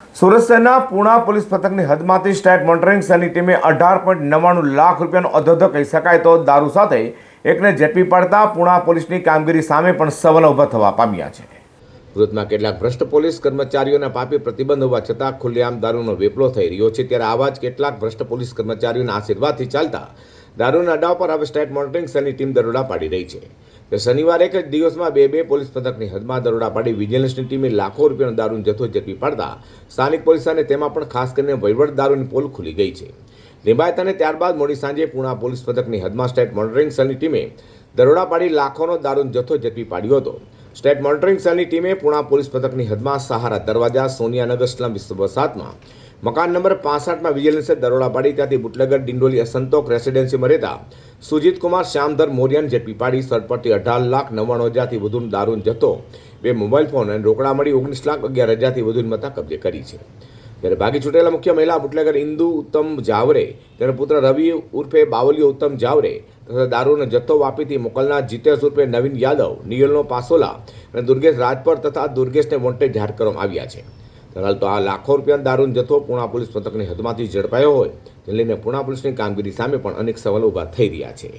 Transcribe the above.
સુરત શહેરના Puna police પથકની હદમાંથી state monitoring સેલની ટીમે 18.99 લાખ રૂપિયાનો અધોધો કહી શકાય તો દારૂ સાથે એકને ઝડપી પાડતા પૂણા પોલીસની કામગીરી સામે પણ સવાલો ઊભા થવા પામ્યા છે। સુરતમાં કેટલાક ભ્રષ્ટ પોલીસ કર્મચારીઓના પાપે પ્રતિબંધ હોવા છતાં ખુલ્લેઆમ દારૂનો વેપલો થઈ રહ્યો છે, ત્યારે આવા જ કેટલાક ભ્રષ્ટ પોલીસ કર્મચારીઓના આશીર્વાદથી ચાલતા દારૂના અડ્ડાઓ પર હવે સ્ટેટ મોનિટરિંગ સેલની ટીમ દરોડા પાડી રહી છે। તો શનિવારે એક જ દિવસમાં બે પોલીસ પથકની હદમાં દરોડા પાડી વિજિલન્સની ટીમે લાખો રૂપિયાનો દારૂનો જથ્થો ઝડપી પાડતા સ્થાનિક પોલીસ અને તેમાં પણ ખાસ કરીને વહીવટ દારૂની પોલ ખુલી ગઈ છે। લિંબાયત અને ત્યારબાદ મોડી સાંજે પૂણા પોલીસ પથકની હદમાં સ્ટેટ મોનિટરિંગ સેલની ટીમે દરોડા પાડી લાખોનો દારૂનો જથ્થો ઝડપી પાડ્યો હતો। સ્ટેટ મોનિટરિંગ સેલની ટીમે પૂણા પોલીસ પથકની હદમાં સહારા દરવાજા સોનિયાનગર સ્લમ વિસ્તાર 7માં મકાન નંબર 65માં વિજિલન્સે દરોડા પાડી ત્યાંથી બુટલેગર ડિંડોલી અસંતોક રેસિડેન્સીમાં રહેતા સુજીત કુમાર શ્યામધર મોરિયાને ઝડપી પાડી સરપટથી 18,99,000થી વધુનો દારૂનો જથ્થો, 2 મોબાઈલ ફોન અને રોકડા મળી 19,11,000થી વધુની મત્તા કબજે કરી છે। ત્યારે ભાગી છૂટેલા મુખ્ય મહિલા બુટલેગર ઇન્દુ ઉત્તમ જાવરે, તેનો પુત્ર રવિ ઉર્ફે બાવલિયો ઉત્તમ જાવરે તથા દારૂનો જથ્થો વાપીથી મોકલનાર જીતેશ ઉર્ફે નવીન યાદવ, નિયલનો પાસોલા અને દુર્ગેશ રાજપર તથા દુર્ગેશને વોન્ટેડ જાહેર કરવામાં આવ્યા છે। હાલ તો આ લાખો રૂપિયાનો દારૂનો જથ્થો પૂણા પોલીસ પથકની હદમાંથી ઝડપાયો હોય તેને લઈને પૂણા પોલીસની કામગીરી સામે પણ અનેક સવાલો ઊભા થઈ રહ્યા છે।